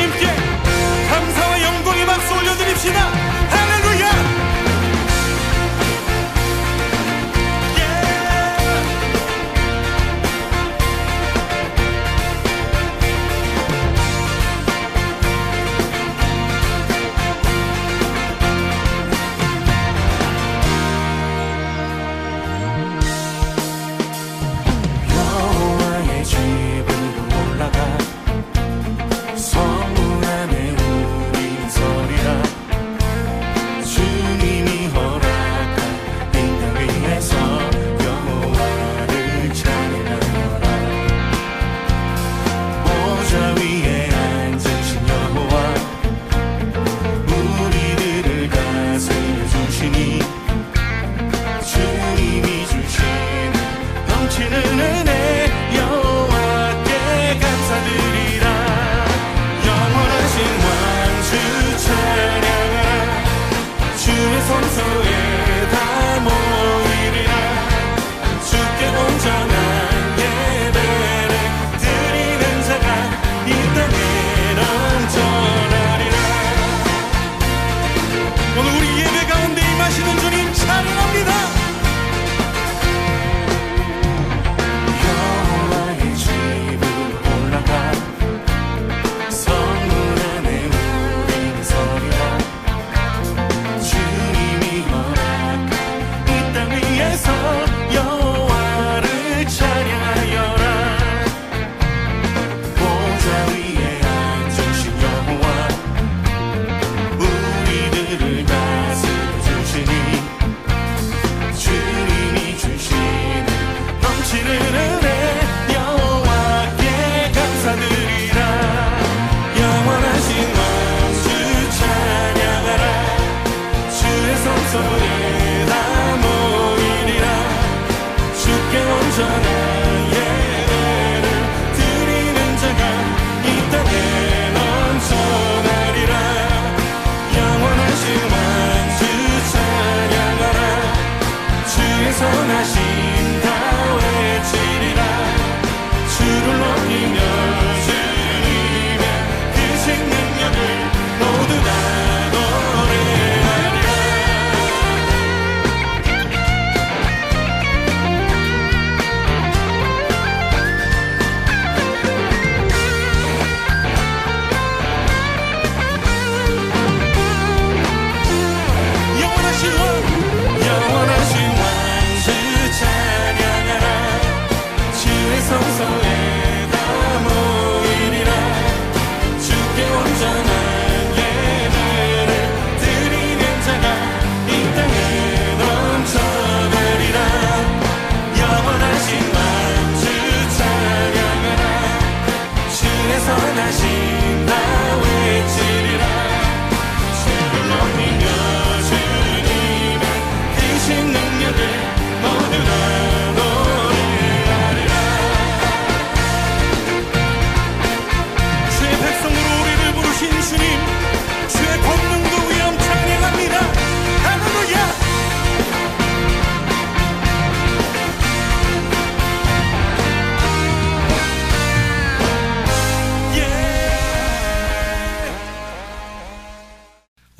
주님께 감사와 영광의 박수 올려드립시다. 할렐루야.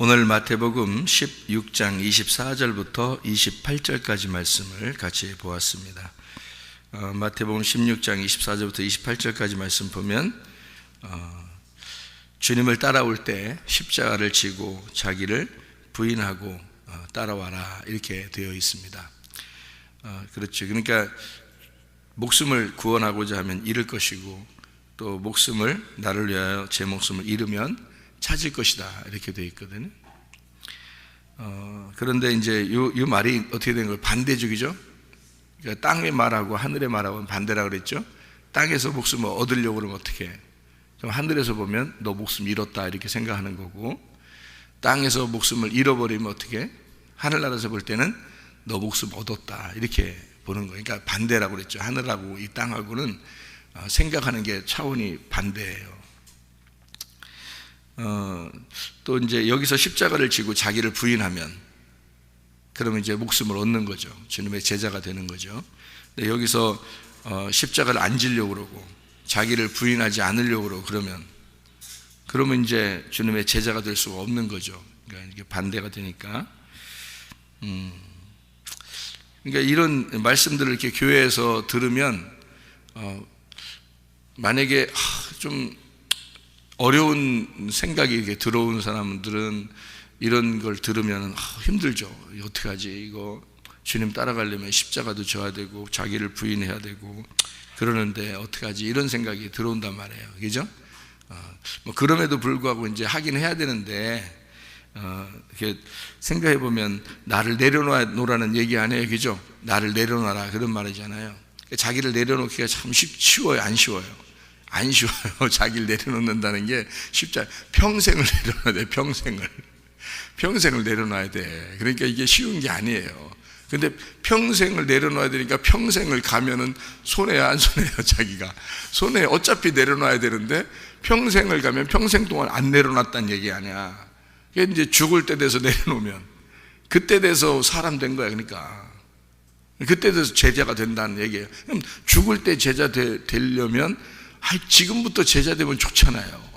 오늘 마태복음 16장 24절부터 28절까지 말씀을 같이 보았습니다. 마태복음 16장 24절부터 28절까지 말씀 보면 주님을 따라올 때 십자가를 지고 자기를 부인하고 따라와라 이렇게 되어 있습니다. 그렇죠. 그러니까 목숨을 구원하고자 하면 잃을 것이고 또 목숨을 나를 위하여 제 목숨을 잃으면 찾을 것이다 이렇게 되어 있거든요. 그런데 이제 이 말이 어떻게 된 거예요? 반대쪽이죠. 그러니까 땅의 말하고 하늘의 말하고는 반대라 그랬죠. 땅에서 목숨을 얻으려고 그러면 어떻게 해? 그럼 하늘에서 보면 너 목숨 잃었다 이렇게 생각하는 거고, 땅에서 목숨을 잃어버리면 어떻게 해? 하늘나라에서 볼 때는 너 목숨 얻었다 이렇게 보는 거예요. 그러니까 반대라고 그랬죠. 하늘하고 이 땅하고는 생각하는 게 차원이 반대예요. 또 이제 여기서 십자가를 지고 자기를 부인하면 그러면 이제 목숨을 얻는 거죠. 주님의 제자가 되는 거죠. 근데 여기서 십자가를 안 지려고 그러고 자기를 부인하지 않으려고 그러고 그러면 그러면 이제 주님의 제자가 될 수가 없는 거죠. 그러니까 이게 반대가 되니까. 그러니까 이런 말씀들을 이렇게 교회에서 들으면 만약에 좀 어려운 생각이 이렇게 들어오는 사람들은 이런 걸 들으면 힘들죠. 어떻게 하지? 이거 주님 따라가려면 십자가도 져야 되고 자기를 부인해야 되고 그러는데 어떻게 하지? 이런 생각이 들어온단 말이에요. 그죠? 뭐 그럼에도 불구하고 이제 하긴 해야 되는데 이렇게 생각해 보면 나를 내려놓으라는 얘기 안 해요. 그죠? 나를 내려놔라 그런 말이잖아요. 자기를 내려놓기가 참 쉬워요? 안 쉬워요? 안 쉬워요. 자기를 내려놓는다는 게 쉽지 않아요. 평생을 내려놔야 돼. 평생을 내려놔야 돼. 그러니까 이게 쉬운 게 아니에요. 근데 평생을 내려놔야 되니까 평생을 가면은 손해야 안 손해요? 자기가 손해. 어차피 내려놔야 되는데 평생을 가면 평생 동안 안 내려놨다는 얘기 아니야. 그게 이제 죽을 때 돼서 내려놓으면 그때 돼서 사람 된 거야. 그러니까 그때 돼서 제자가 된다는 얘기예요. 그럼 죽을 때 제자 되려면 지금부터 제자 되면 좋잖아요.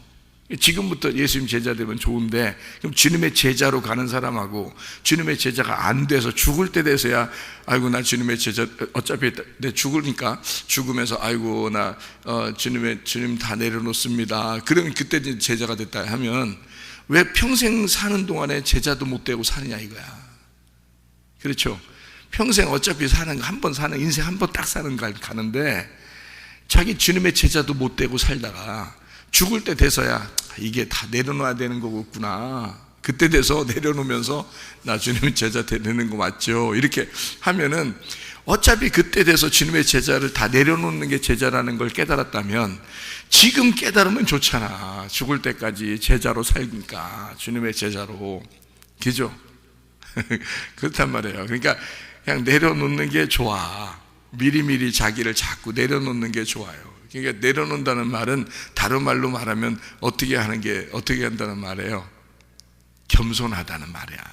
지금부터 예수님 제자 되면 좋은데, 그럼 주님의 제자로 가는 사람하고 주님의 제자가 안 돼서 죽을 때 돼서야 아이고 나 주님의 제자 어차피 내 죽으니까 죽으면서 아이고 나 주님 다 내려놓습니다. 그러면 그때 제자가 됐다 하면 왜 평생 사는 동안에 제자도 못 되고 사느냐 이거야. 그렇죠? 평생 어차피 사는 거 한 번 사는 인생 한 번 딱 사는 거 가는데 자기 주님의 제자도 못 되고 살다가 죽을 때 돼서야 이게 다 내려놔야 되는 거구나. 그때 돼서 내려놓으면서 나 주님의 제자 되는 거 맞죠? 이렇게 하면은 어차피 그때 돼서 주님의 제자를 다 내려놓는 게 제자라는 걸 깨달았다면 지금 깨달으면 좋잖아. 죽을 때까지 제자로 살니까 주님의 제자로. 그죠? 그렇단 말이에요. 그러니까 그냥 내려놓는 게 좋아. 미리미리 자기를 자꾸 내려놓는 게 좋아요. 그러니까 내려놓는다는 말은 다른 말로 말하면 어떻게 한다는 말이에요? 겸손하다는 말이야.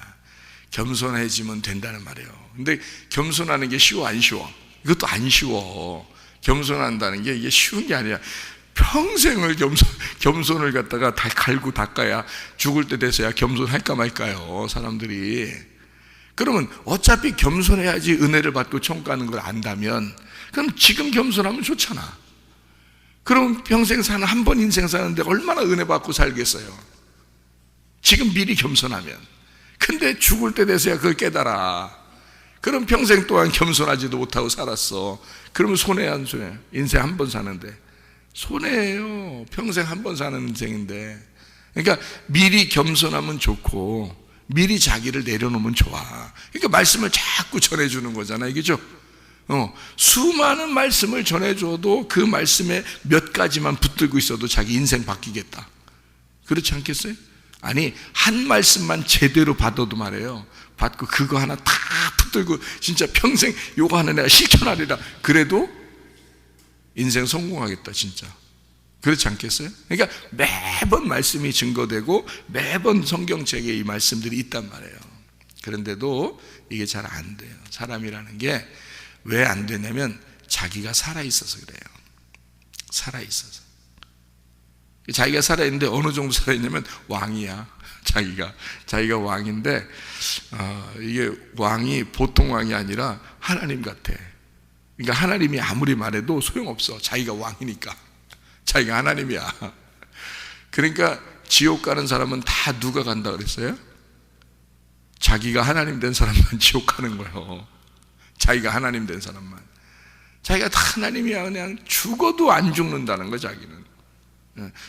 겸손해지면 된다는 말이에요. 근데 겸손하는 게 쉬워 안 쉬워? 이것도 안 쉬워. 겸손한다는 게 이게 쉬운 게 아니야. 평생을 겸손을 갖다가 다 갈고 닦아야 죽을 때 돼서야 겸손할까 말까요, 사람들이. 그러면 어차피 겸손해야지 은혜를 받고 천국 가는 걸 안다면 그럼 지금 겸손하면 좋잖아. 그럼 평생 사는 한 번 인생 사는데 얼마나 은혜 받고 살겠어요? 지금 미리 겸손하면. 근데 죽을 때 돼서야 그걸 깨달아. 그럼 평생 동안 겸손하지도 못하고 살았어. 그러면 손해야 안 손해? 인생 한 번 사는데 손해예요. 평생 한 번 사는 인생인데. 그러니까 미리 겸손하면 좋고 미리 자기를 내려놓으면 좋아. 그러니까 말씀을 자꾸 전해주는 거잖아요. 그죠? 수많은 말씀을 전해줘도 그 말씀에 몇 가지만 붙들고 있어도 자기 인생 바뀌겠다. 그렇지 않겠어요? 아니, 한 말씀만 제대로 받아도 말이에요. 받고 그거 하나 다 붙들고 진짜 평생 요거 하는 애가 실천하리라. 그래도 인생 성공하겠다, 진짜. 그렇지 않겠어요? 그러니까 매번 말씀이 증거되고 매번 성경책에 이 말씀들이 있단 말이에요. 그런데도 이게 잘 안 돼요. 사람이라는 게 왜 안 되냐면 자기가 살아있어서 그래요. 살아있어서. 자기가 살아있는데 어느 정도 살아있냐면 왕이야. 자기가 왕인데 이게 왕이 보통 왕이 아니라 하나님 같아. 그러니까 하나님이 아무리 말해도 소용없어. 자기가 왕이니까. 자기가 하나님이야. 그러니까 지옥 가는 사람은 다 누가 간다 그랬어요? 자기가 하나님 된 사람만 지옥 가는 거예요. 자기가 하나님 된 사람만. 자기가 다 하나님이야. 그냥 죽어도 안 죽는다는 거. 자기는.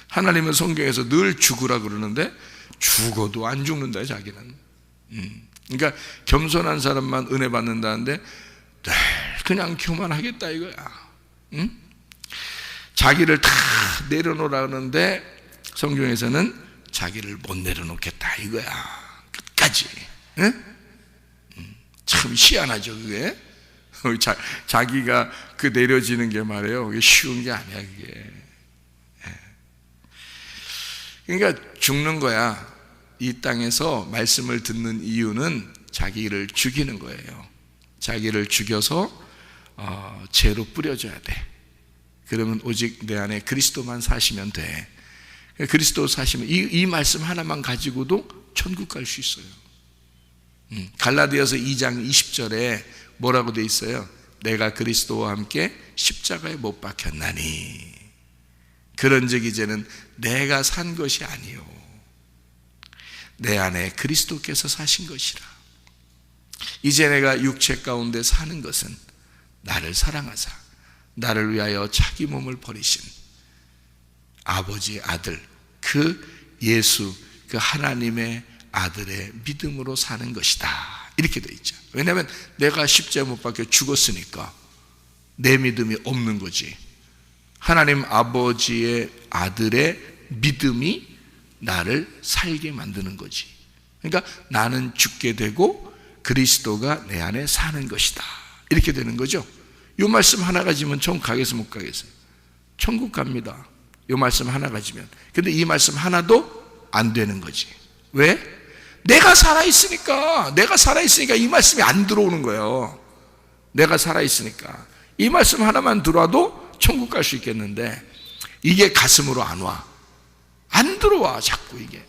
하나님은 성경에서 늘 죽으라 그러는데 죽어도 안 죽는다. 자기는. 그러니까 겸손한 사람만 은혜 받는다는데 늘 그냥 교만하겠다 이거야. 응? 자기를 다 내려놓으라는데 성경에서는 자기를 못 내려놓겠다 이거야. 끝까지. 응? 참 희한하죠 그게. 자기가 그 내려지는 게 말이에요. 그게 쉬운 게 아니야 그게. 그러니까 죽는 거야. 이 땅에서 말씀을 듣는 이유는 자기를 죽이는 거예요. 자기를 죽여서 죄로 뿌려줘야 돼. 그러면 오직 내 안에 그리스도만 사시면 돼. 그리스도 사시면 이 말씀 하나만 가지고도 천국 갈 수 있어요. 갈라디아서 2장 20절에 뭐라고 돼 있어요? 내가 그리스도와 함께 십자가에 못 박혔나니 그런즉 이제는 내가 산 것이 아니요 내 안에 그리스도께서 사신 것이라. 이제 내가 육체 가운데 사는 것은 나를 사랑하사 나를 위하여 자기 몸을 버리신 아버지 아들 그 예수 그 하나님의 아들의 믿음으로 사는 것이다. 이렇게 돼 있죠. 왜냐하면 내가 십자가 못 박혀 죽었으니까 내 믿음이 없는 거지. 하나님 아버지의 아들의 믿음이 나를 살게 만드는 거지. 그러니까 나는 죽게 되고 그리스도가 내 안에 사는 것이다. 이렇게 되는 거죠. 이 말씀 하나 가지면 천국 가겠어 못 가겠어요? 천국 갑니다. 이 말씀 하나 가지면. 근데 이 말씀 하나도 안 되는 거지. 왜? 내가 살아있으니까 이 말씀이 안 들어오는 거예요. 내가 살아있으니까 이 말씀 하나만 들어와도 천국 갈 수 있겠는데 이게 가슴으로 안 와. 안 들어와 자꾸 이게.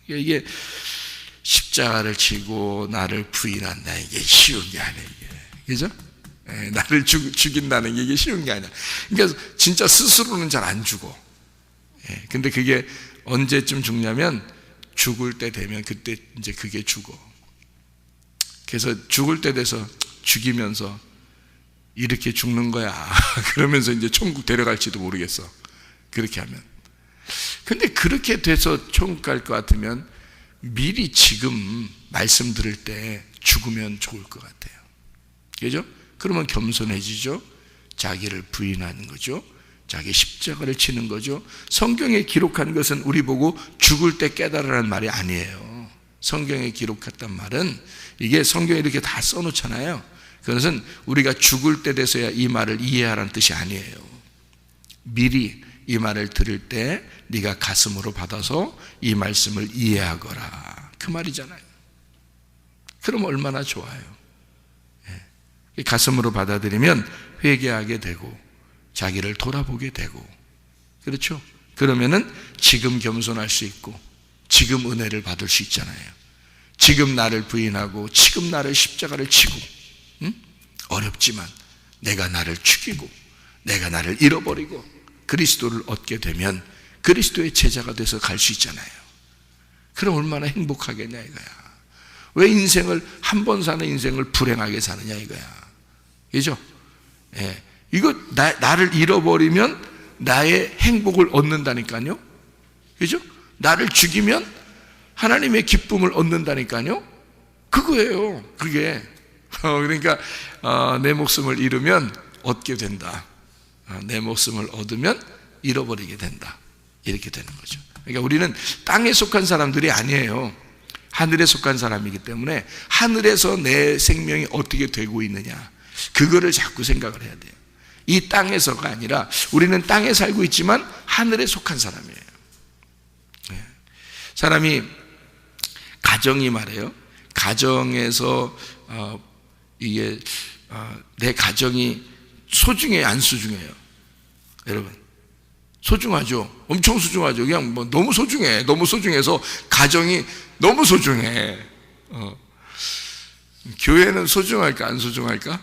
이게 십자가를 지고 나를 부인한다. 이게 쉬운 게 아니에요. 그죠? 나를 죽인다는 게 이게 쉬운 게 아니야. 그러니까 진짜 스스로는 잘 안 죽어. 근데 그게 언제쯤 죽냐면 죽을 때 되면 그때 이제 그게 죽어. 그래서 죽을 때 돼서 죽이면서 이렇게 죽는 거야. 그러면서 이제 천국 데려갈지도 모르겠어. 그렇게 하면. 근데 그렇게 돼서 천국 갈 것 같으면 미리 지금 말씀 들을 때 죽으면 좋을 것 같아요. 그죠? 그러면 겸손해지죠. 자기를 부인하는 거죠. 자기 십자가를 치는 거죠. 성경에 기록한 것은 우리 보고 죽을 때 깨달으라는 말이 아니에요. 성경에 기록했단 말은 이게 성경에 이렇게 다 써놓잖아요. 그것은 우리가 죽을 때 돼서야 이 말을 이해하라는 뜻이 아니에요. 미리 이 말을 들을 때 네가 가슴으로 받아서 이 말씀을 이해하거라. 그 말이잖아요. 그럼 얼마나 좋아요. 가슴으로 받아들이면 회개하게 되고 자기를 돌아보게 되고, 그렇죠? 그러면은 지금 겸손할 수 있고 지금 은혜를 받을 수 있잖아요. 지금 나를 부인하고 지금 나를 십자가를 치고, 어렵지만 내가 나를 죽이고 내가 나를 잃어버리고 그리스도를 얻게 되면 그리스도의 제자가 돼서 갈 수 있잖아요. 그럼 얼마나 행복하겠냐 이거야. 왜 인생을 한 번 사는 인생을 불행하게 사느냐 이거야. 그죠? 이거 나를 잃어버리면 나의 행복을 얻는다니까요. 그죠? 나를 죽이면 하나님의 기쁨을 얻는다니까요. 그거예요. 그게. 그러니까 내 목숨을 잃으면 얻게 된다. 내 목숨을 얻으면 잃어버리게 된다. 이렇게 되는 거죠. 그러니까 우리는 땅에 속한 사람들이 아니에요. 하늘에 속한 사람이기 때문에 하늘에서 내 생명이 어떻게 되고 있느냐, 그거를 자꾸 생각을 해야 돼요. 이 땅에서가 아니라 우리는 땅에 살고 있지만 하늘에 속한 사람이에요. 사람이 가정이 말이에요. 가정에서 이게 내 가정이 소중해요, 안 소중해요? 여러분 소중하죠. 엄청 소중하죠. 그냥 뭐 너무 소중해. 너무 소중해서 가정이 너무 소중해. 교회는 소중할까 안 소중할까?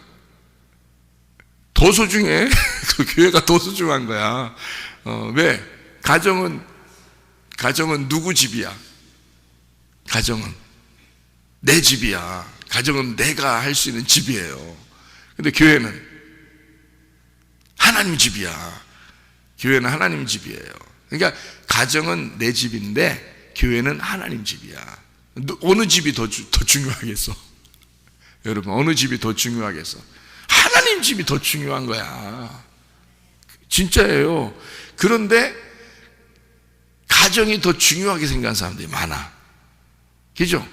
더 소중해. 그 교회가 더 소중한 거야. 왜? 가정은 누구 집이야? 가정은 내 집이야. 가정은 내가 할 수 있는 집이에요. 근데 교회는 하나님 집이야. 교회는 하나님 집이에요. 그러니까 가정은 내 집인데 교회는 하나님 집이야. 어느 집이 더 중요하겠어? 여러분, 어느 집이 더 중요하겠어? 하나님 집이 더 중요한 거야. 진짜예요. 그런데 가정이 더 중요하게 생각하는 사람들이 많아. 그죠?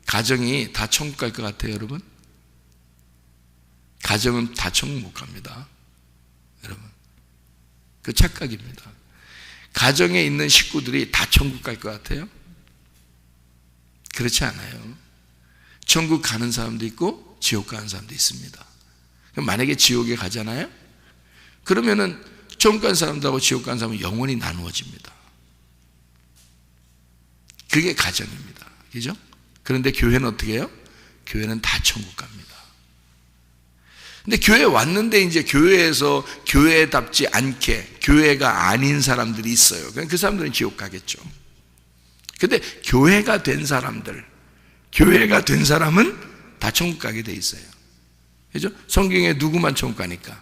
가정이 다 천국 갈 것 같아요, 여러분? 가정은 다 천국 못 갑니다. 여러분, 그 착각입니다. 가정에 있는 식구들이 다 천국 갈 것 같아요? 그렇지 않아요. 천국 가는 사람도 있고 지옥 가는 사람도 있습니다. 그럼 만약에 지옥에 가잖아요? 그러면은 천국 간 사람들하고 지옥 간 사람은 영원히 나누어집니다. 그게 가정입니다. 그죠? 그런데 교회는 어떻게 해요? 교회는 다 천국 갑니다. 근데 교회 왔는데 이제 교회에서 교회답지 않게 교회가 아닌 사람들이 있어요. 그 사람들은 지옥 가겠죠. 근데 교회가 된 사람은 다 천국 가게 돼 있어요. 그죠? 성경에 누구만 천국 가니까?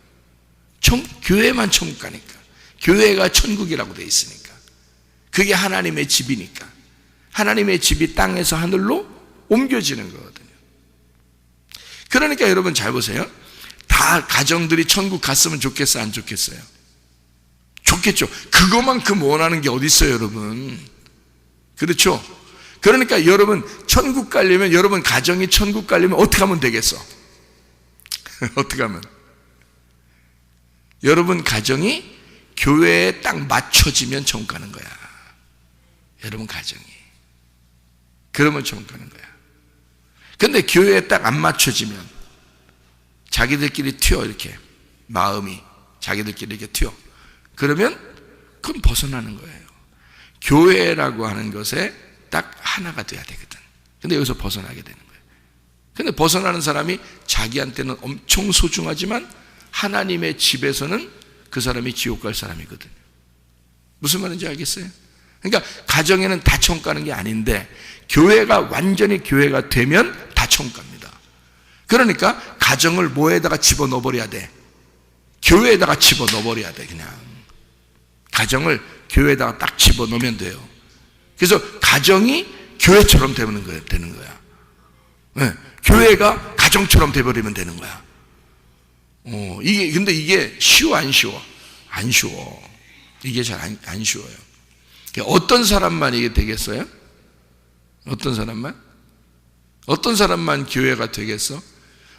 교회만 천국 가니까. 교회가 천국이라고 돼 있으니까. 그게 하나님의 집이니까. 하나님의 집이 땅에서 하늘로 옮겨지는 거거든요. 그러니까 여러분 잘 보세요. 다 가정들이 천국 갔으면 좋겠어요, 안 좋겠어요? 좋겠죠. 그거만큼 원하는 게 어디 있어요, 여러분? 그렇죠? 그러니까 여러분 천국 가려면, 여러분 가정이 천국 가려면 어떻게 하면 되겠어? 어떻게 하면? 여러분 가정이 교회에 딱 맞춰지면 천국 가는 거야. 여러분 가정이. 그러면 천국 가는 거야. 근데 교회에 딱 안 맞춰지면 자기들끼리 튀어, 이렇게 마음이 자기들끼리 이렇게 튀어. 그러면 그건 벗어나는 거예요. 교회라고 하는 것에 딱 하나가 돼야 되거든. 근데 여기서 벗어나게 되는 거예요. 근데 벗어나는 사람이 자기한테는 엄청 소중하지만 하나님의 집에서는 그 사람이 지옥 갈 사람이거든요. 무슨 말인지 알겠어요? 그러니까 가정에는 다 천국 가는 게 아닌데 교회가 완전히 교회가 되면 다 천국 갑니다. 그러니까 가정을 뭐에다가 집어넣어 버려야 돼? 교회에다가 집어넣어 버려야 돼. 그냥 가정을 교회에다가 딱 집어넣으면 돼요. 그래서 가정이 교회처럼 되는 거야. 네, 교회가 가정처럼 돼버리면 되는 거야. 근데 이게 쉬워, 안 쉬워? 안 쉬워. 이게 잘 안 쉬워요. 어떤 사람만 이게 되겠어요? 어떤 사람만 교회가 되겠어?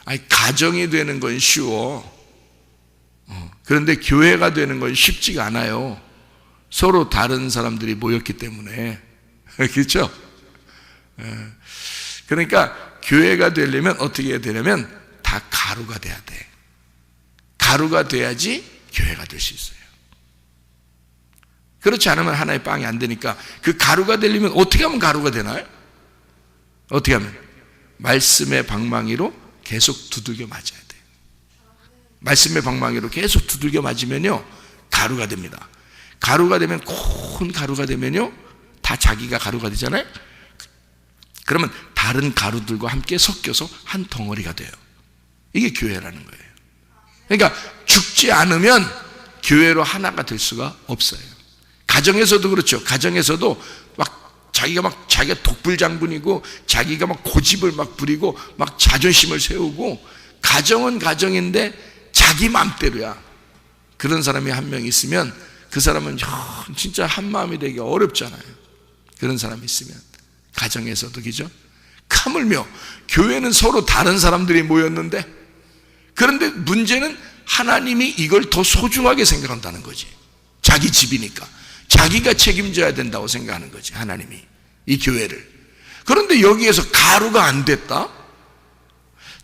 아니, 가정이 되는 건 쉬워. 그런데 교회가 되는 건 쉽지가 않아요. 서로 다른 사람들이 모였기 때문에. 그렇죠? 그러니까 교회가 되려면 어떻게 해야 되냐면 다 가루가 돼야 돼. 가루가 돼야지 교회가 될 수 있어요. 그렇지 않으면 하나의 빵이 안 되니까 그 가루가 되려면 어떻게 하면 가루가 되나요? 어떻게 하면? 말씀의 방망이로 계속 두들겨 맞아야 돼요. 말씀의 방망이로 계속 두들겨 맞으면요 가루가 됩니다. 가루가 되면, 콘 가루가 되면요 다 자기가 가루가 되잖아요. 그러면 다른 가루들과 함께 섞여서 한 덩어리가 돼요. 이게 교회라는 거예요. 그러니까 죽지 않으면 교회로 하나가 될 수가 없어요. 가정에서도 그렇죠. 가정에서도 자기가 독불장군이고 자기가 고집을 부리고 자존심을 세우고, 가정은 가정인데 자기 마음대로야. 그런 사람이 한 명 있으면 그 사람은 진짜 한 마음이 되기 어렵잖아요. 그런 사람이 있으면 가정에서도, 그죠? 하물며 교회는 서로 다른 사람들이 모였는데, 그런데 문제는 하나님이 이걸 더 소중하게 생각한다는 거지. 자기 집이니까 자기가 책임져야 된다고 생각하는 거지, 하나님이 이 교회를. 그런데 여기에서 가루가 안 됐다,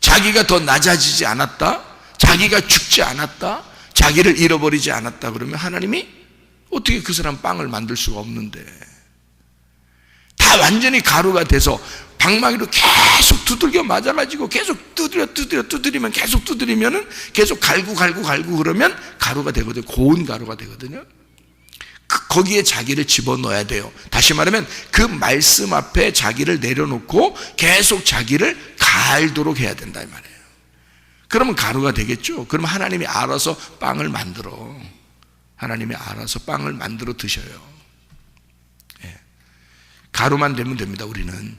자기가 더 낮아지지 않았다, 자기가 죽지 않았다, 자기를 잃어버리지 않았다, 그러면 하나님이 어떻게 그 사람 빵을 만들 수가 없는데, 다 완전히 가루가 돼서 방망이로 계속 두들겨 맞아가지고 계속 두드리면 계속 두드리면은 계속 갈고 그러면 가루가 되거든요. 고운 가루가 되거든요. 거기에 자기를 집어넣어야 돼요. 다시 말하면 그 말씀 앞에 자기를 내려놓고 계속 자기를 갈도록 해야 된다 이 말이에요. 그러면 가루가 되겠죠. 그러면 하나님이 알아서 빵을 만들어. 하나님이 알아서 빵을 만들어 드셔요. 예. 가루만 되면 됩니다, 우리는.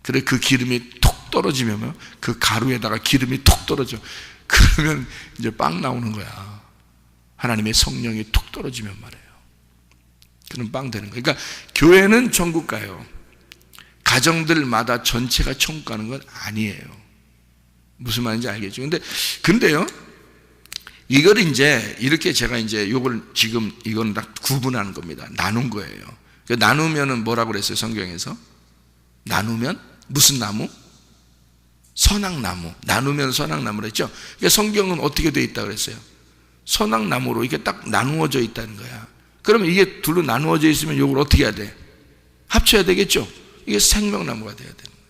그래, 그 기름이 톡 떨어지면, 그 가루에다가 기름이 톡 떨어져. 그러면 이제 빵 나오는 거야. 하나님의 성령이 툭 떨어지면 말이에요. 그럼 빵 되는 거예요. 그러니까 교회는 천국 가요. 가정들마다 전체가 천국 가는 건 아니에요. 무슨 말인지 알겠죠? 근데요, 이걸 이제 이렇게 제가 이제 이걸 지금 이건 딱 구분하는 겁니다. 나눈 거예요. 나누면은 뭐라고 그랬어요, 성경에서? 나누면 무슨 나무? 선악나무. 나누면 선악나무를 했죠. 그러니까 성경은 어떻게 되어 있다고 그랬어요? 선악나무로 이게 딱 나누어져 있다는 거야. 그러면 이게 둘로 나누어져 있으면 이걸 어떻게 해야 돼? 합쳐야 되겠죠? 이게 생명나무가 돼야 되는 거예요.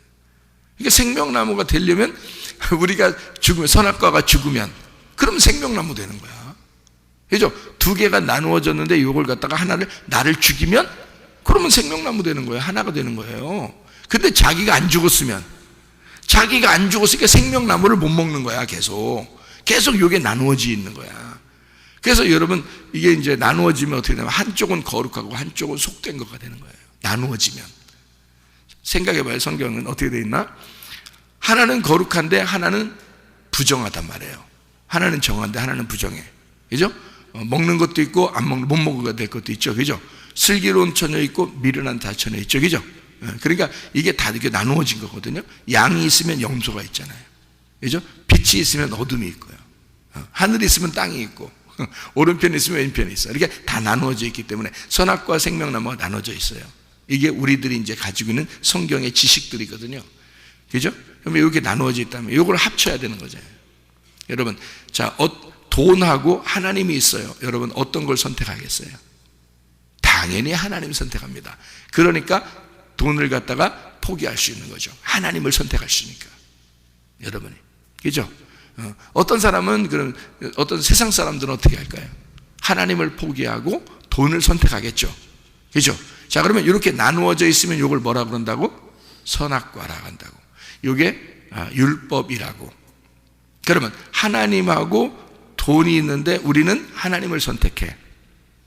이게 생명나무가 되려면 우리가 죽으면, 선악과가 죽으면, 그럼 생명나무 되는 거야. 그죠? 두 개가 나누어졌는데 이걸 갖다가 나를 죽이면, 그러면 생명나무 되는 거예요. 하나가 되는 거예요. 근데 자기가 안 죽었으면, 자기가 안 죽었으니까 생명나무를 못 먹는 거야. 계속 이게 나누어져 있는 거야. 그래서 여러분, 이게 이제 나누어지면 어떻게 되냐면 한쪽은 거룩하고 한쪽은 속된 거가 되는 거예요. 나누어지면. 생각해봐요. 성경은 어떻게 되어 있나? 하나는 거룩한데 하나는 부정하단 말이에요. 하나는 정한데 하나는 부정해. 그죠? 먹는 것도 있고 못 먹어야 될 것도 있죠. 그죠? 슬기로운 처녀 있고 미련한 자처녀 있죠. 그죠? 그러니까 이게 다 이렇게 나누어진 거거든요. 양이 있으면 염소가 있잖아요. 그죠? 빛이 있으면 어둠이 있고요. 하늘이 있으면 땅이 있고, 오른편이 있으면 왼편이 있어요. 이렇게 다 나누어져 있기 때문에 선악과 생명나무가 나눠져 있어요. 이게 우리들이 이제 가지고 있는 성경의 지식들이거든요. 그죠? 그러면 이렇게 나누어져 있다면 이걸 합쳐야 되는 거죠. 여러분, 자, 돈하고 하나님이 있어요. 여러분, 어떤 걸 선택하겠어요? 당연히 하나님 선택합니다. 그러니까 돈을 갖다가 포기할 수 있는 거죠. 하나님을 선택할 수 있으니까. 여러분이. 그죠? 어떤 사람은, 어떤 세상 사람들은 어떻게 할까요? 하나님을 포기하고 돈을 선택하겠죠. 그죠? 자, 그러면 이렇게 나누어져 있으면 이걸 뭐라 그런다고? 선악과라고 한다고. 이게 율법이라고. 그러면 하나님하고 돈이 있는데 우리는 하나님을 선택해.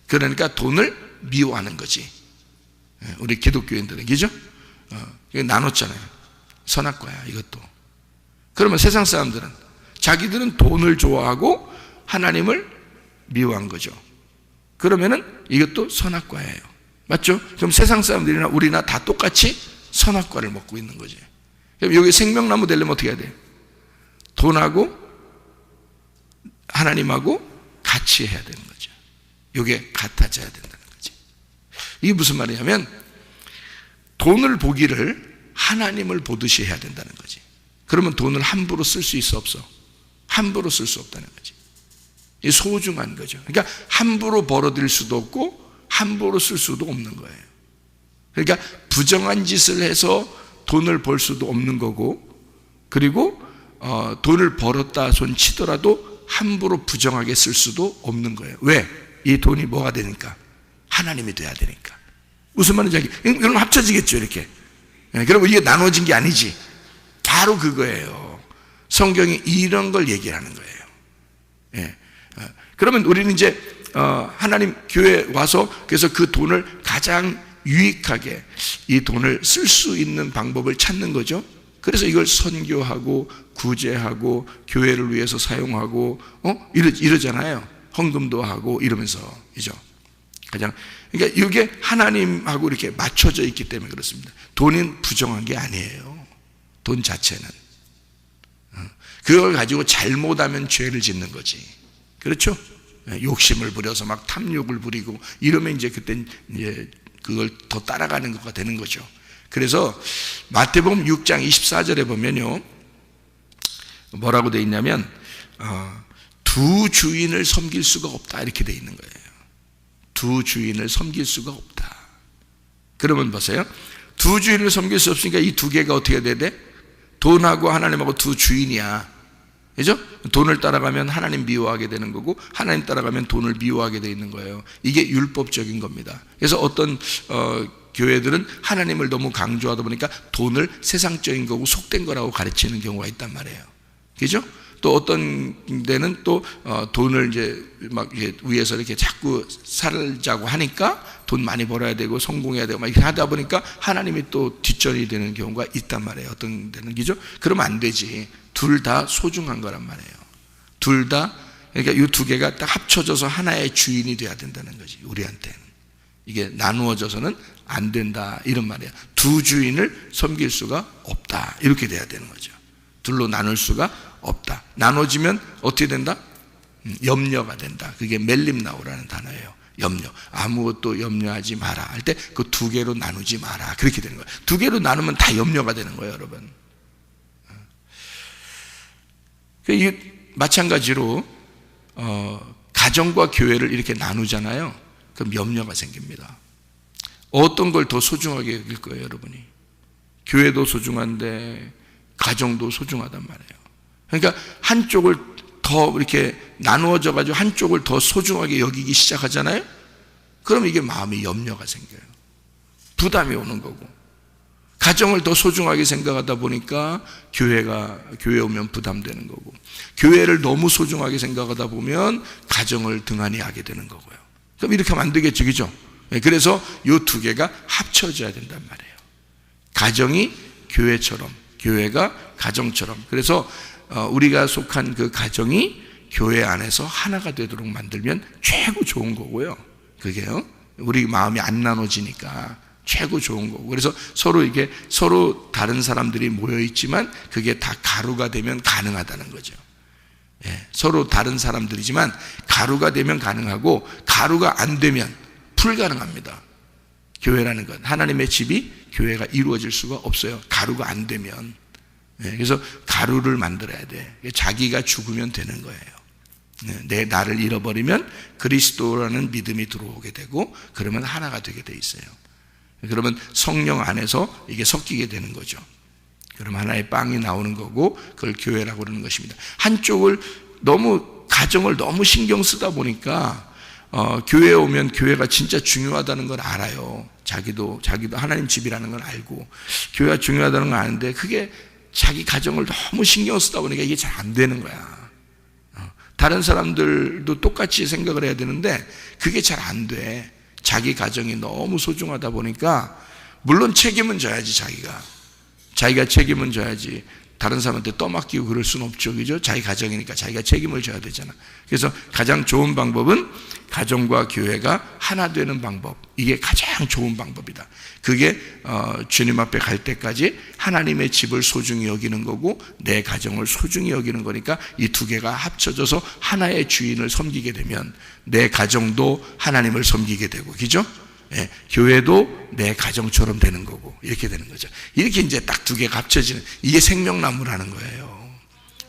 그러니까 돈을 미워하는 거지. 우리 기독교인들은. 그죠? 나눴잖아요. 선악과야, 이것도. 그러면 세상 사람들은, 자기들은 돈을 좋아하고 하나님을 미워한 거죠. 그러면은 이것도 선악과예요. 맞죠? 그럼 세상 사람들이나 우리나 다 똑같이 선악과를 먹고 있는 거지. 그럼 여기 생명나무 되려면 어떻게 해야 돼? 돈하고 하나님하고 같이 해야 되는 거죠. 이게 같아져야 된다는 거지. 이게 무슨 말이냐면, 돈을 보기를 하나님을 보듯이 해야 된다는 거지. 그러면 돈을 함부로 쓸 수 있어, 없어? 함부로 쓸 수 없다는 거지. 이 소중한 거죠. 그러니까 함부로 벌어들일 수도 없고 함부로 쓸 수도 없는 거예요. 그러니까 부정한 짓을 해서 돈을 벌 수도 없는 거고, 그리고 돈을 벌었다 손 치더라도 함부로 부정하게 쓸 수도 없는 거예요. 왜? 이 돈이 뭐가 되니까? 하나님이 돼야 되니까. 무슨 말인지 이건 합쳐지겠죠, 이렇게. 그러면 이게 나눠진 게 아니지. 바로 그거예요. 성경이 이런 걸 얘기하는 거예요. 그러면 우리는 이제 하나님 교회에 와서, 그래서 그 돈을 가장 유익하게 이 돈을 쓸 수 있는 방법을 찾는 거죠. 그래서 이걸 선교하고 구제하고 교회를 위해서 사용하고 이러잖아요. 헌금도 하고 이러면서. 그죠? 그러니까 이게 하나님하고 이렇게 맞춰져 있기 때문에 그렇습니다. 돈은 부정한 게 아니에요. 돈 자체는. 그걸 가지고 잘못하면 죄를 짓는 거지. 그렇죠? 욕심을 부려서 막 탐욕을 부리고 이러면 이제 그때 이제 그걸 더 따라가는 것가 되는 거죠. 그래서 마태복음 6장 24절에 보면요, 뭐라고 돼 있냐면 두 주인을 섬길 수가 없다, 이렇게 돼 있는 거예요. 두 주인을 섬길 수가 없다. 그러면 보세요. 두 주인을 섬길 수 없으니까 이 두 개가 어떻게 돼야 돼? 돈하고 하나님하고 두 주인이야. 그죠? 돈을 따라가면 하나님 미워하게 되는 거고, 하나님 따라가면 돈을 미워하게 되어 있는 거예요. 이게 율법적인 겁니다. 그래서 어떤 교회들은 하나님을 너무 강조하다 보니까 돈을 세상적인 거고 속된 거라고 가르치는 경우가 있단 말이에요. 그죠? 또 어떤 데는 또 돈을 이제 막 위에서 이렇게 자꾸 살자고 하니까 돈 많이 벌어야 되고 성공해야 되고 막 이렇게 하다 보니까 하나님이 또 뒷전이 되는 경우가 있단 말이에요. 어떤 데는. 그죠? 그러면 안 되지. 둘 다 소중한 거란 말이에요. 둘 다, 그러니까 이 두 개가 딱 합쳐져서 하나의 주인이 돼야 된다는 거지, 우리한테는. 이게 나누어져서는 안 된다, 이런 말이에요. 두 주인을 섬길 수가 없다, 이렇게 돼야 되는 거죠. 둘로 나눌 수가 없다. 나눠지면 어떻게 된다? 염려가 된다. 그게 멜림나오라는 단어예요. 염려. 아무것도 염려하지 마라 할 때 그 두 개로 나누지 마라, 그렇게 되는 거예요. 두 개로 나누면 다 염려가 되는 거예요, 여러분. 마찬가지로 가정과 교회를 이렇게 나누잖아요. 그럼 염려가 생깁니다. 어떤 걸 더 소중하게 여길 거예요, 여러분이? 교회도 소중한데 가정도 소중하단 말이에요. 그러니까 한쪽을 더 이렇게 나누어져 가지고 한쪽을 더 소중하게 여기기 시작하잖아요. 그럼 이게 마음에 염려가 생겨요. 부담이 오는 거고, 가정을 더 소중하게 생각하다 보니까 교회 오면 부담되는 거고, 교회를 너무 소중하게 생각하다 보면 가정을 등한히 하게 되는 거고요. 그럼 이렇게 하면 안 되겠죠, 그죠? 그래서 이 두 개가 합쳐져야 된단 말이에요. 가정이 교회처럼, 교회가 가정처럼. 그래서 우리가 속한 그 가정이 교회 안에서 하나가 되도록 만들면 최고 좋은 거고요. 그게요, 우리 마음이 안 나눠지니까 최고 좋은 거고. 그래서 서로 다른 사람들이 모여 있지만 그게 다 가루가 되면 가능하다는 거죠. 서로 다른 사람들이지만 가루가 되면 가능하고, 가루가 안 되면 불가능합니다. 교회라는 건, 하나님의 집이, 교회가 이루어질 수가 없어요. 가루가 안 되면. 그래서 가루를 만들어야 돼. 자기가 죽으면 되는 거예요. 나를 잃어버리면 그리스도라는 믿음이 들어오게 되고, 그러면 하나가 되게 돼 있어요. 그러면 성령 안에서 이게 섞이게 되는 거죠. 그럼 하나의 빵이 나오는 거고, 그걸 교회라고 그러는 것입니다. 한쪽을 가정을 너무 신경 쓰다 보니까 교회에 오면 교회가 진짜 중요하다는 걸 알아요. 자기도 하나님 집이라는 걸 알고 교회가 중요하다는 걸 아는데, 그게 자기 가정을 너무 신경 쓰다 보니까 이게 잘 안 되는 거야. 다른 사람들도 똑같이 생각을 해야 되는데 그게 잘 안 돼. 자기 가정이 너무 소중하다 보니까, 물론 책임은 져야지, 자기가 책임은 져야지. 다른 사람한테 떠맡기고 그럴 수는 없죠, 그죠? 자기 가정이니까 자기가 책임을 져야 되잖아. 그래서 가장 좋은 방법은 가정과 교회가 하나 되는 방법. 이게 가장 좋은 방법이다. 그게 주님 앞에 갈 때까지 하나님의 집을 소중히 여기는 거고, 내 가정을 소중히 여기는 거니까, 이 두 개가 합쳐져서 하나의 주인을 섬기게 되면 내 가정도 하나님을 섬기게 되고, 그죠? 교회도 내 가정처럼 되는 거고, 이렇게 되는 거죠. 이렇게 이제 딱 두 개가 합쳐지는, 이게 생명나무라는 거예요.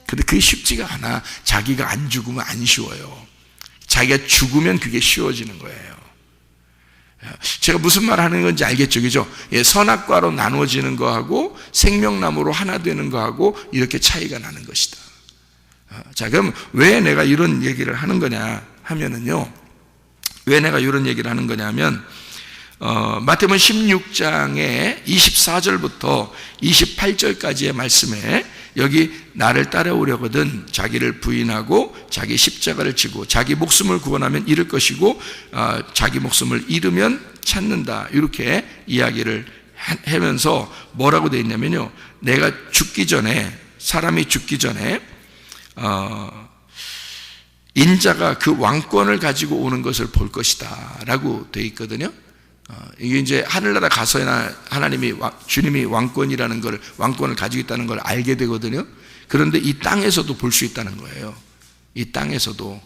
근데 그게 쉽지가 않아. 자기가 안 죽으면 안 쉬워요. 자기가 죽으면 그게 쉬워지는 거예요. 제가 무슨 말 하는 건지 알겠죠, 그죠? 선악과로 나누어지는 거하고 생명나무로 하나 되는 거하고 이렇게 차이가 나는 것이다. 자, 그럼 왜 내가 이런 얘기를 하는 거냐 하면은요, 왜 내가 이런 얘기를 하는 거냐 하면, 마태복음 16장의 24절부터 28절까지의 말씀에, 여기 나를 따라오려거든 자기를 부인하고 자기 십자가를 지고 자기 목숨을 구원하면 잃을 것이고, 자기 목숨을 잃으면 찾는다, 이렇게 이야기를 하면서 뭐라고 되어 있냐면요, 내가 죽기 전에, 사람이 죽기 전에 인자가 그 왕권을 가지고 오는 것을 볼 것이다 라고 되어 있거든요. 이게 이제 하늘나라 가서야 주님이 왕권이라는 걸, 왕권을 가지고 있다는 걸 알게 되거든요. 그런데 이 땅에서도 볼 수 있다는 거예요. 이 땅에서도.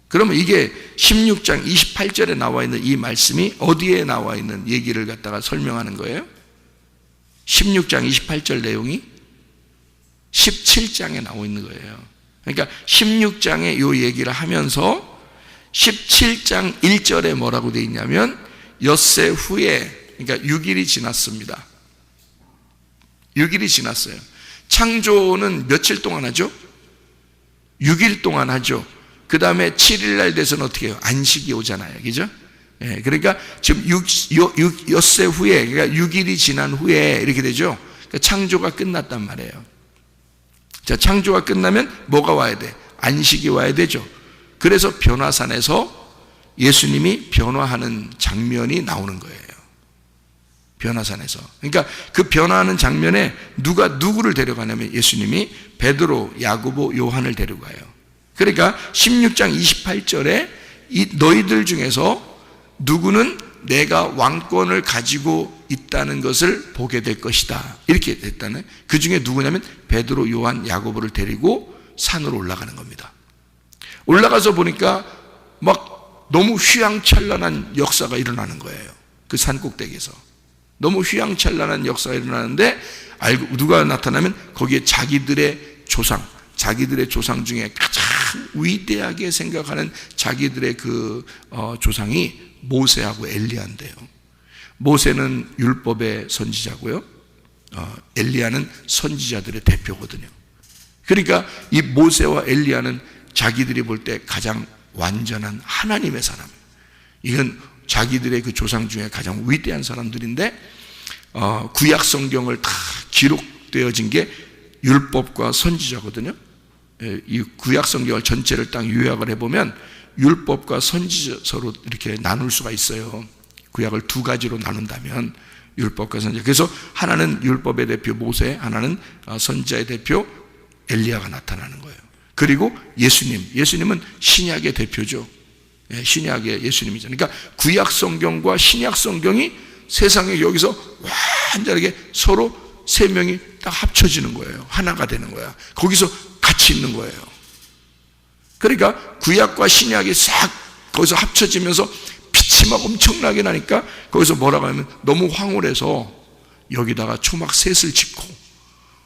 그러면 이게 16장 28절에 나와 있는 이 말씀이 어디에 나와 있는 얘기를 갖다가 설명하는 거예요? 16장 28절 내용이 17장에 나와 있는 거예요. 그러니까 16장에 이 얘기를 하면서 17장 1절에 뭐라고 되어 있냐면, 엿새 후에, 그러니까 6일이 지났습니다. 6일이 지났어요. 창조는 며칠 동안 하죠? 6일 동안 하죠. 그 다음에 7일날 돼서는 어떻게 해요? 안식이 오잖아요, 그죠? 그러니까 지금 엿새 후에, 그러니까 6일이 지난 후에 이렇게 되죠. 그러니까 창조가 끝났단 말이에요. 자, 창조가 끝나면 뭐가 와야 돼? 안식이 와야 되죠. 그래서 변화산에서 예수님이 변화하는 장면이 나오는 거예요. 변화산에서. 그러니까 그 변화하는 장면에 누가 누구를 데려가냐면, 예수님이 베드로, 야고보, 요한을 데려가요. 그러니까 16장 28절에 이 너희들 중에서 누구는 내가 왕권을 가지고 있다는 것을 보게 될 것이다, 이렇게 됐다는, 그 중에 누구냐면 베드로, 요한, 야고보를 데리고 산으로 올라가는 겁니다. 올라가서 보니까 막 너무 휘황찬란한 역사가 일어나는 거예요. 그 산 꼭대기에서 너무 휘황찬란한 역사가 일어나는데, 누가 나타나면 거기에 자기들의 조상 중에 가장 위대하게 생각하는 자기들의 그 조상이 모세하고 엘리야인데요. 모세는 율법의 선지자고요, 엘리야는 선지자들의 대표거든요. 그러니까 이 모세와 엘리야는 자기들이 볼 때 가장 완전한 하나님의 사람, 이건 자기들의 그 조상 중에 가장 위대한 사람들인데, 구약 성경을 다 기록되어진 게 율법과 선지자거든요. 이 구약 성경을 전체를 딱 요약을 해보면 율법과 선지서로 이렇게 나눌 수가 있어요. 구약을 두 가지로 나눈다면 율법과 선지자. 그래서 하나는 율법의 대표 모세, 하나는 선지자의 대표 엘리야가 나타나는 거예요. 그리고 예수님은 신약의 대표죠. 신약의 예수님이죠. 그러니까 구약 성경과 신약 성경이 세상에 여기서 완전하게 서로 세 명이 딱 합쳐지는 거예요. 하나가 되는 거야. 거기서 같이 있는 거예요. 그러니까 구약과 신약이 싹 거기서 합쳐지면서 빛이 막 엄청나게 나니까 거기서 뭐라고 하면 너무 황홀해서 여기다가 초막셋을 짓고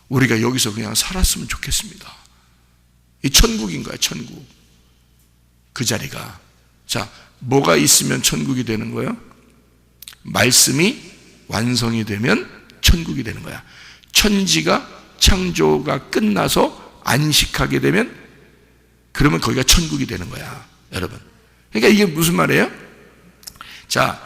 우리가 여기서 그냥 살았으면 좋겠습니다. 이 천국인 거야, 천국. 그 자리가. 자, 뭐가 있으면 천국이 되는 거예요? 말씀이 완성이 되면 천국이 되는 거야. 천지가 창조가 끝나서 안식하게 되면 그러면 거기가 천국이 되는 거야, 여러분. 그러니까 이게 무슨 말이에요? 자,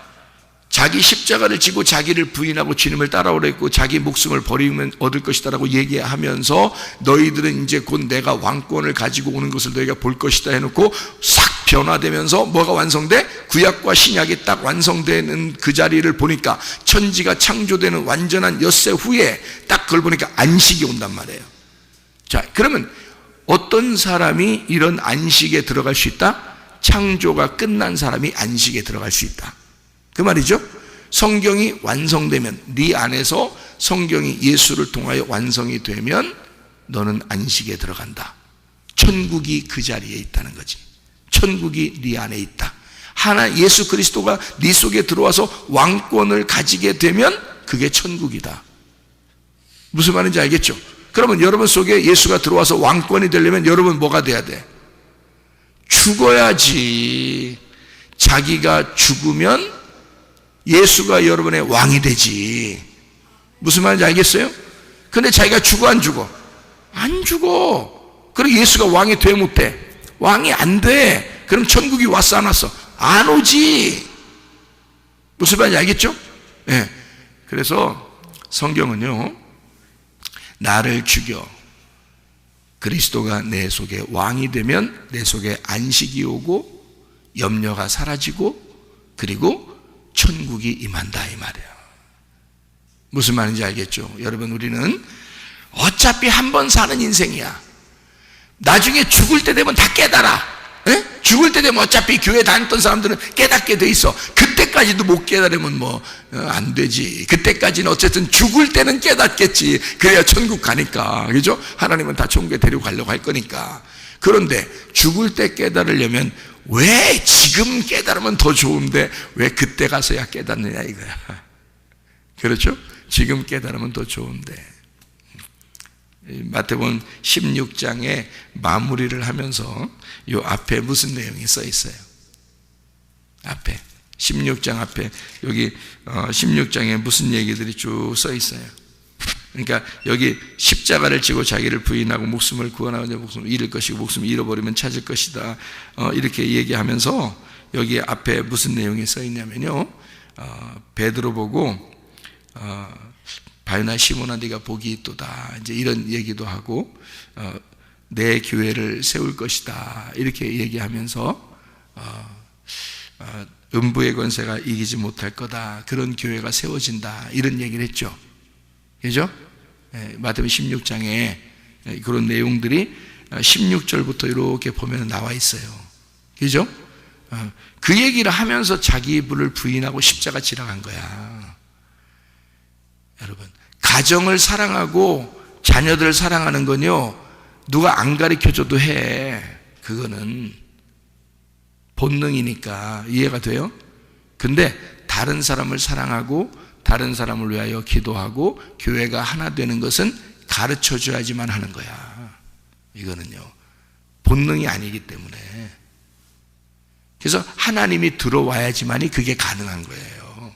자기 십자가를 지고 자기를 부인하고 주님을 따라오라 했고 자기 목숨을 버리면 얻을 것이다 라고 얘기하면서 너희들은 이제 곧 내가 왕권을 가지고 오는 것을 너희가 볼 것이다 해놓고 싹 변화되면서 뭐가 완성돼? 구약과 신약이 딱 완성되는 그 자리를 보니까 천지가 창조되는 완전한 엿새 후에 딱 그걸 보니까 안식이 온단 말이에요. 자, 그러면 어떤 사람이 이런 안식에 들어갈 수 있다? 창조가 끝난 사람이 안식에 들어갈 수 있다, 그 말이죠. 성경이 완성되면, 네 안에서 성경이 예수를 통하여 완성이 되면 너는 안식에 들어간다. 천국이 그 자리에 있다는 거지. 천국이 네 안에 있다. 하나 예수 그리스도가 네 속에 들어와서 왕권을 가지게 되면 그게 천국이다. 무슨 말인지 알겠죠? 그러면 여러분 속에 예수가 들어와서 왕권이 되려면 여러분 뭐가 돼야 돼? 죽어야지. 자기가 죽으면 예수가 여러분의 왕이 되지. 무슨 말인지 알겠어요? 근데 자기가 죽어 안 죽어? 안 죽어. 그리고 예수가 왕이 돼 못 돼? 왕이 안 돼. 그럼 천국이 왔어 안 왔어? 안 오지. 무슨 말인지 알겠죠? 네. 그래서 성경은요, 나를 죽여 그리스도가 내 속에 왕이 되면 내 속에 안식이 오고 염려가 사라지고 그리고 천국이 임한다, 이 말이에요. 무슨 말인지 알겠죠? 여러분, 우리는 어차피 한 번 사는 인생이야. 나중에 죽을 때 되면 다 깨달아. 에? 죽을 때 되면 어차피 교회 다녔던 사람들은 깨닫게 돼 있어. 그때까지도 못 깨달으면 안 되지. 그때까지는 어쨌든 죽을 때는 깨닫겠지. 그래야 천국 가니까, 그죠? 하나님은 다 천국에 데려가려고 할 거니까. 그런데 죽을 때 깨달으려면 왜 지금 깨달으면 더 좋은데 왜 그때 가서야 깨닫느냐 이거야. 그렇죠? 지금 깨달으면 더 좋은데. 마태복음 16장에 마무리를 하면서 이 앞에 무슨 내용이 써 있어요? 앞에 16장 앞에 여기 16장에 무슨 얘기들이 쭉 써 있어요? 그러니까 여기 십자가를 지고 자기를 부인하고 목숨을 구원하고 목숨을 잃을 것이고 목숨을 잃어버리면 찾을 것이다, 이렇게 얘기하면서 여기 앞에 무슨 내용이 써 있냐면요, 베드로 보고 바요나 시몬아 네가 복이 있도다, 이제 이런 얘기도 하고 내 교회를 세울 것이다 이렇게 얘기하면서 음부의 권세가 이기지 못할 거다, 그런 교회가 세워진다, 이런 얘기를 했죠. 그죠? 마태복음 16장에 그런 내용들이 16절부터 이렇게 보면 나와 있어요. 그죠? 그 얘기를 하면서 자기 입을 부인하고 십자가 지나간 거야. 여러분, 가정을 사랑하고 자녀들을 사랑하는 건요, 누가 안 가르쳐줘도 해. 그거는 본능이니까 이해가 돼요? 근데 다른 사람을 사랑하고 다른 사람을 위하여 기도하고 교회가 하나 되는 것은 가르쳐줘야지만 하는 거야. 이거는요, 본능이 아니기 때문에. 그래서 하나님이 들어와야지만이 그게 가능한 거예요.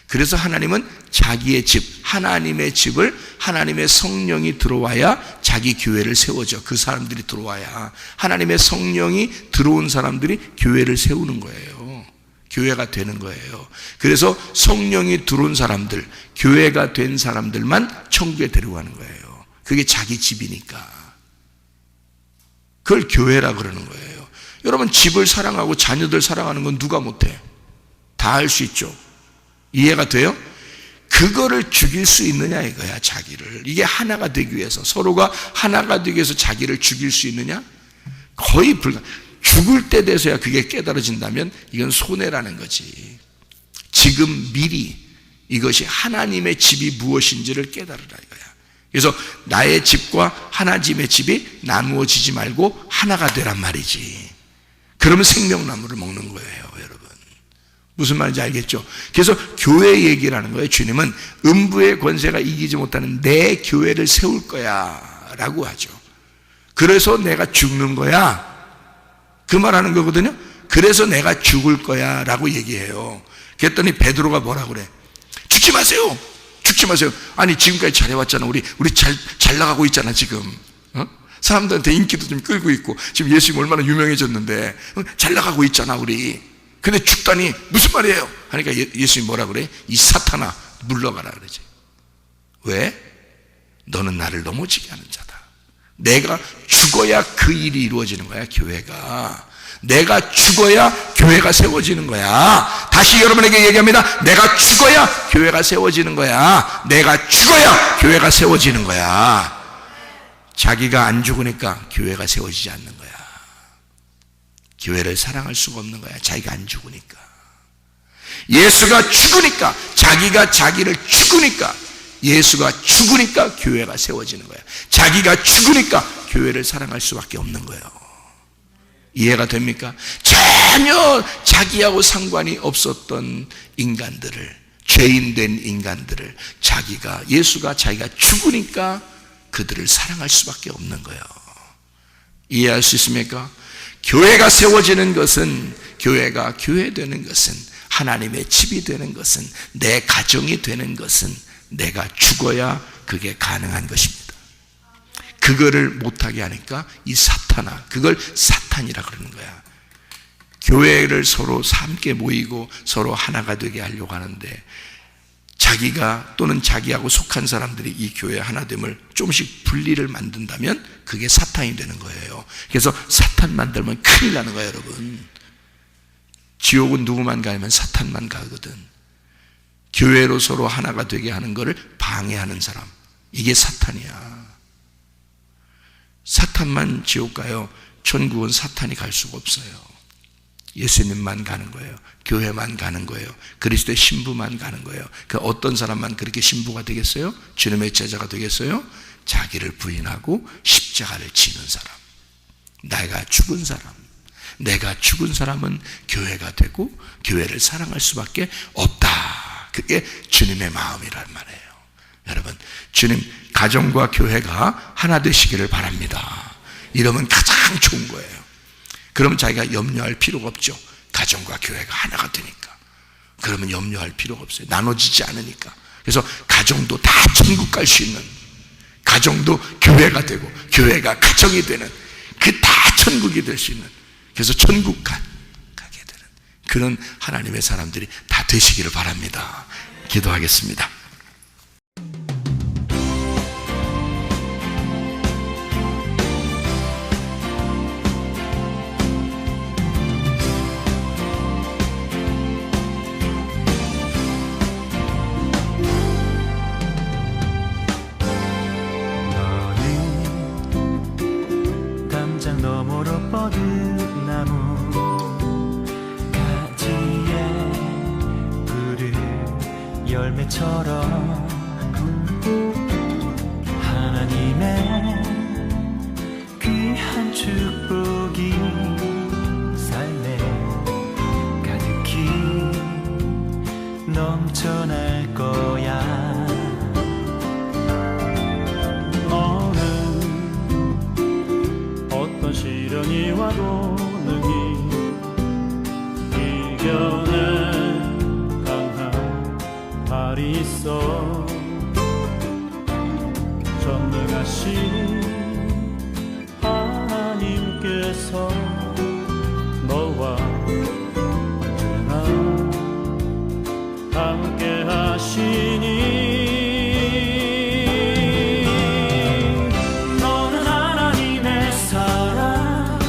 그래서 하나님은 자기의 집, 하나님의 집을 하나님의 성령이 들어와야 자기 교회를 세워줘. 그 사람들이 들어와야 하나님의 성령이 들어온 사람들이 교회를 세우는 거예요. 교회가 되는 거예요. 그래서 성령이 들어온 사람들, 교회가 된 사람들만 천국에 데려가는 거예요. 그게 자기 집이니까. 그걸 교회라 그러는 거예요. 여러분, 집을 사랑하고 자녀들 사랑하는 건 누가 못해? 다 할 수 있죠. 이해가 돼요? 그거를 죽일 수 있느냐 이거야, 자기를. 이게 하나가 되기 위해서, 서로가 하나가 되기 위해서 자기를 죽일 수 있느냐? 거의 죽을 때 돼서야 그게 깨달아진다면 이건 손해라는 거지. 지금 미리 이것이 하나님의 집이 무엇인지를 깨달으라 이거야. 그래서 나의 집과 하나님의 집이 나누어지지 말고 하나가 되란 말이지. 그러면 생명나무를 먹는 거예요, 여러분. 무슨 말인지 알겠죠? 그래서 교회 얘기라는 거예요. 주님은 음부의 권세가 이기지 못하는 내 교회를 세울 거야 라고 하죠. 그래서 내가 죽는 거야, 그 말하는 거거든요. 그래서 내가 죽을 거야 라고 얘기해요. 그랬더니 베드로가 뭐라 그래? 죽지 마세요, 죽지 마세요. 아니, 지금까지 잘해왔잖아. 우리 잘 나가고 있잖아 지금. 사람들한테 인기도 좀 끌고 있고, 지금 예수님 얼마나 유명해졌는데 잘 나가고 있잖아 우리. 근데 죽다니 무슨 말이에요? 하니까 예수님이 뭐라 그래? 이 사탄아, 물러가라 그러지. 왜? 너는 나를 넘어지게 하는 자다. 내가 죽어야 그 일이 이루어지는 거야, 교회가. 내가 죽어야 교회가 세워지는 거야. 다시 여러분에게 얘기합니다. 내가 죽어야 교회가 세워지는 거야. 내가 죽어야 교회가 세워지는 거야. 자기가 안 죽으니까 교회가 세워지지 않는 거야. 교회를 사랑할 수가 없는 거야, 자기가 안 죽으니까. 예수가 죽으니까, 자기가 자기를 죽으니까, 예수가 죽으니까 교회가 세워지는 거야. 자기가 죽으니까 교회를 사랑할 수밖에 없는 거예요. 이해가 됩니까? 전혀 자기하고 상관이 없었던 인간들을, 죄인된 인간들을 예수가 자기가 죽으니까 그들을 사랑할 수밖에 없는 거예요. 이해할 수 있습니까? 교회가 세워지는 것은, 교회가 교회되는 것은, 하나님의 집이 되는 것은, 내 가정이 되는 것은 내가 죽어야 그게 가능한 것입니다. 그거를 못하게 하니까 이 사탄아, 그걸 사탄이라 그러는 거야. 교회를 서로 함께 모이고 서로 하나가 되게 하려고 하는데, 자기가 또는 자기하고 속한 사람들이 이 교회 하나됨을 조금씩 분리를 만든다면 그게 사탄이 되는 거예요. 그래서 사탄 만들면 큰일 나는 거예요, 여러분. 지옥은 누구만 가면 사탄만 가거든. 교회로 서로 하나가 되게 하는 것을 방해하는 사람, 이게 사탄이야. 사탄만 지옥 가요. 천국은 사탄이 갈 수가 없어요. 예수님만 가는 거예요. 교회만 가는 거예요. 그리스도의 신부만 가는 거예요. 그 어떤 사람만 그렇게 신부가 되겠어요? 주님의 제자가 되겠어요? 자기를 부인하고 십자가를 지는 사람, 내가 죽은 사람. 내가 죽은 사람은 교회가 되고 교회를 사랑할 수밖에 없다. 그게 주님의 마음이란 말이에요. 여러분, 주님 가정과 교회가 하나 되시기를 바랍니다. 이러면 가장 좋은 거예요. 그러면 자기가 염려할 필요가 없죠. 가정과 교회가 하나가 되니까. 그러면 염려할 필요가 없어요. 나눠지지 않으니까. 그래서 가정도 다 천국 갈 수 있는, 가정도 교회가 되고 교회가 가정이 되는, 그 다 천국이 될 수 있는, 그래서 천국 가게 되는 그런 하나님의 사람들이 다 되시기를 바랍니다. 기도하겠습니다. 열매처럼 하나님의 귀한 축복이 삶에 가득히 넘쳐날 거야. 너는 어떤 시련이 말이 있어. 전능하신 하나님께서 너와 언제나 함께 하시니 너는 하나님의 사랑,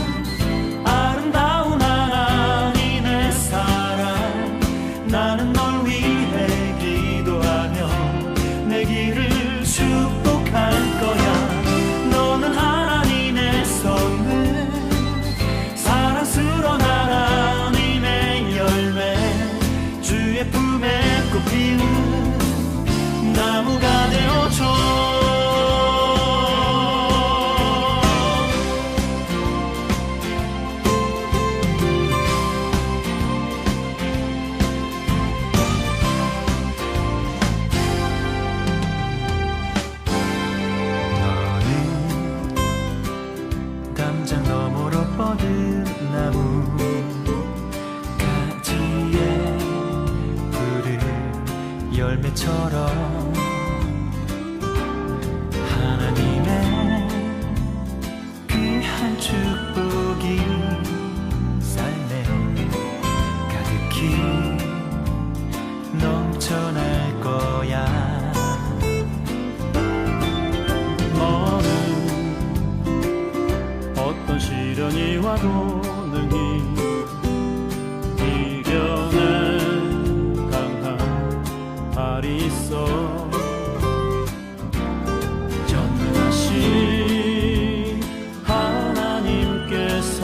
아름다운 하나님의 사랑. 나는 널 위해 기도하며 내 길을 축복할 거야. 너는 하나님의 선물, 사랑스러운 하나님의 열매, 주의 품에 꽃피는 나무가 되어줘. 담장 너머로 뻗은 나무 가지에 푸른 열매처럼 하나님의 귀한 축복이 삶에 가득히 넘쳐날 거야. 어떤 시련이 와도 능히 이겨낸 강한 발이 있어. 전능하신 하나님께서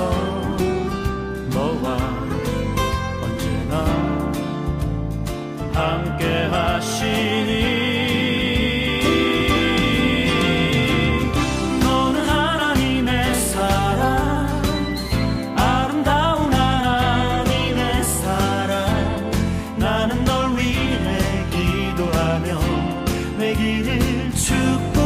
너와 언제나 함께 하시니 내 길을 축복해